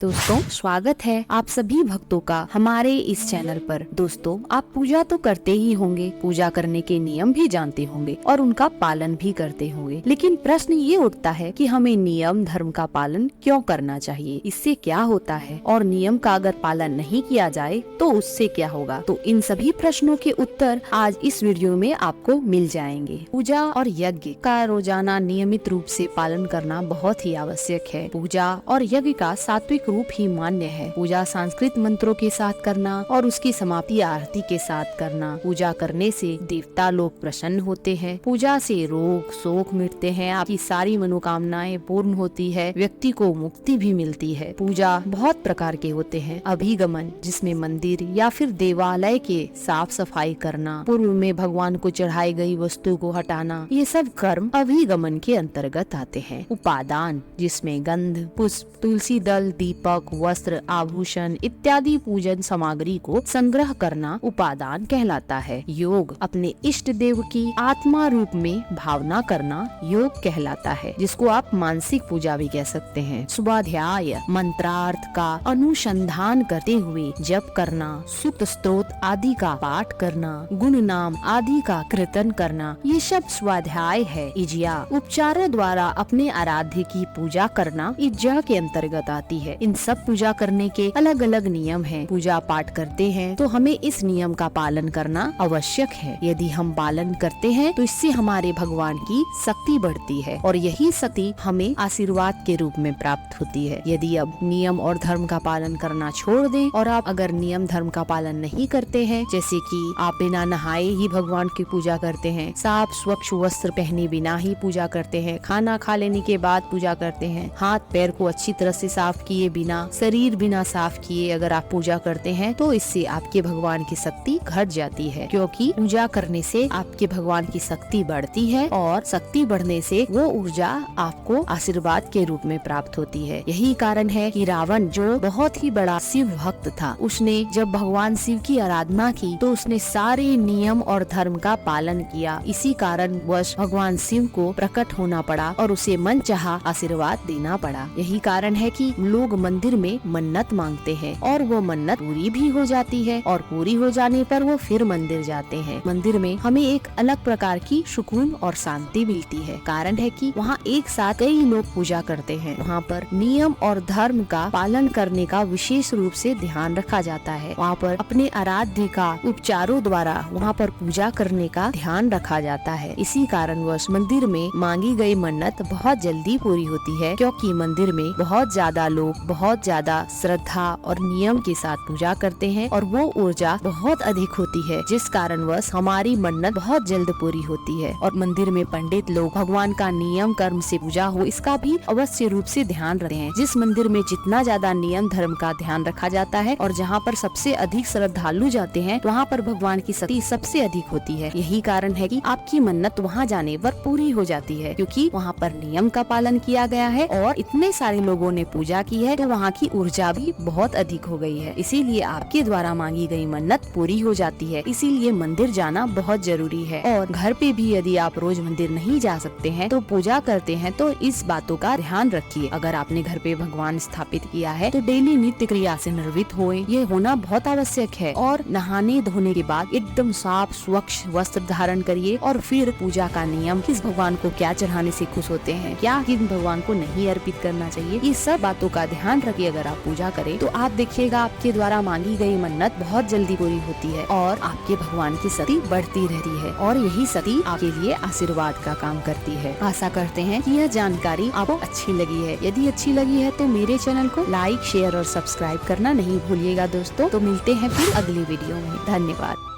दोस्तों स्वागत है आप सभी भक्तों का हमारे इस चैनल पर। दोस्तों आप पूजा तो करते ही होंगे, पूजा करने के नियम भी जानते होंगे और उनका पालन भी करते होंगे, लेकिन प्रश्न ये उठता है कि हमें नियम धर्म का पालन क्यों करना चाहिए, इससे क्या होता है और नियम का अगर पालन नहीं किया जाए तो उससे क्या होगा। तो इन सभी प्रश्नों के उत्तर आज इस वीडियो में आपको मिल जाएंगे। पूजा और यज्ञ का रोजाना नियमित रूप से पालन करना बहुत ही आवश्यक है। पूजा और यज्ञ का सात्विक रूप ही मान्य है। पूजा संस्कृत मंत्रों के साथ करना और उसकी समाप्ति आरती के साथ करना। पूजा करने से देवता लोग प्रसन्न होते हैं। पूजा से रोग शोक मिटते हैं, आपकी सारी मनोकामनाएं पूर्ण होती है, व्यक्ति को मुक्ति भी मिलती है। पूजा बहुत प्रकार के होते हैं। अभिगमन, जिसमें मंदिर या फिर देवालय के साफ सफाई करना, पूर्व में भगवान को चढ़ाई गई वस्तु को हटाना, ये सब कर्म अभिगमन के अंतर्गत आते हैं। उपादान, जिसमें गंध, पुष्प, तुलसी दल, दीपक, वस्त्र, आभूषण इत्यादि पूजन सामग्री को संग्रह करना उपादान कहलाता है। योग, अपने इष्ट देव की आत्मा रूप में भावना करना योग कहलाता है, जिसको आप मानसिक पूजा भी कह सकते हैं। स्वाध्याय, मंत्रार्थ का अनुसंधान करते हुए जप करना, सूक्त स्तोत्र आदि का पाठ करना, गुण नाम आदि का कीर्तन करना, ये सब स्वाध्याय है। इज्या, उपचारों द्वारा अपने आराध्य की पूजा करना इज्जा के अंतर्गत आती है। इन सब पूजा करने के अलग अलग नियम हैं। पूजा पाठ करते हैं तो हमें इस नियम का पालन करना आवश्यक है। यदि हम पालन करते हैं तो इससे हमारे भगवान की शक्ति बढ़ती है और यही शक्ति हमें आशीर्वाद के रूप में प्राप्त होती है। यदि अब नियम और धर्म का पालन करना छोड़ दें और आप अगर नियम धर्म का पालन नहीं करते हैं, जैसे कि आप बिना नहाए ही भगवान की पूजा करते हैं, साफ स्वच्छ वस्त्र पहने बिना ही पूजा करते हैं, खाना खा लेने के बाद पूजा करते हैं, हाथ पैर को अच्छी तरह से साफ किए बिना, शरीर बिना साफ किए अगर आप पूजा करते हैं तो इससे आपके भगवान की शक्ति घट जाती है, क्योंकि पूजा करने से आपके भगवान की शक्ति बढ़ती है और शक्ति बढ़ने से वो ऊर्जा आपको आशीर्वाद के रूप में प्राप्त होती है। यही कारण है कि रावण, जो बहुत ही बड़ा शिव भक्त था, उसने जब भगवान शिव की आराधना की तो उसने सारे नियम और धर्म का पालन किया। इसी कारण वश भगवान शिव को प्रकट होना पड़ा और उसे मनचाहा आशीर्वाद देना पड़ा। यही कारण है कि लोग मंदिर में मन्नत मांगते हैं और वो मन्नत पूरी भी हो जाती है और पूरी हो जाने पर वो फिर मंदिर जाते हैं। मंदिर में हमें एक अलग प्रकार की सुकून और शांति मिलती है। कारण है कि वहाँ एक साथ कई लोग पूजा करते हैं। वहाँ पर नियम और धर्म का पालन करने का विशेष रूप से ध्यान रखा जाता है। वहाँ पर अपने आराध्य का उपचारों द्वारा वहाँ पर पूजा करने का ध्यान रखा जाता है। इसी कारणवश मंदिर में मांगी गई मन्नत बहुत जल्दी पूरी होती है, क्योंकि मंदिर में बहुत ज्यादा लोग बहुत ज्यादा श्रद्धा और नियम के साथ पूजा करते हैं और वो ऊर्जा बहुत अधिक होती है, जिस कारणवश हमारी मन्नत बहुत जल्द पूरी होती है। और मंदिर में पंडित लोग भगवान का नियम कर्म से पूजा हो इसका भी अवश्य रूप से ध्यान रखते हैं। जिस मंदिर में जितना ज्यादा नियम धर्म का ध्यान रखा जाता है और जहाँ पर सबसे अधिक श्रद्धालु जाते हैं, वहाँ पर भगवान की शक्ति सबसे अधिक होती है। यही कारण है कि आपकी मन्नत वहाँ जाने पर पूरी हो जाती है, क्योंकि वहाँ पर नियम का पालन किया गया है और इतने सारे लोगों ने पूजा की है तो वहाँ की ऊर्जा भी बहुत अधिक हो गई है। इसीलिए आपके द्वारा मांगी गई मन्नत पूरी हो जाती है। इसीलिए मंदिर जाना बहुत जरूरी है। और घर पे भी यदि आप रोज मंदिर नहीं जा सकते हैं तो पूजा करते हैं तो इस बातों का ध्यान रखिए। अगर आपने घर पे भगवान स्थापित किया है तो डेली नित्य क्रिया से निर्वृत्त होए, ये होना बहुत आवश्यक है। और नहाने धोने के बाद एकदम साफ स्वच्छ वस्त्र धारण करिए और फिर पूजा का नियम, किस भगवान को क्या चढ़ाने से खुश होते हैं, क्या किन भगवान को नहीं अर्पित करना चाहिए, ये सब बातों का ध्यान रखिए। अगर आप पूजा करें तो आप देखिएगा आपके द्वारा मांगी गई मन्नत बहुत जल्दी पूरी होती है और आपके भगवान की शक्ति बढ़ती रहती है और यही शक्ति आपके लिए आशीर्वाद का काम करती है। आशा करते हैं कि यह जानकारी आपको अच्छी लगी है। यदि अच्छी लगी है तो मेरे चैनल को लाइक शेयर और सब्सक्राइब करना नहीं भूलिएगा दोस्तों। तो मिलते हैं फिर अगली वीडियो में। धन्यवाद।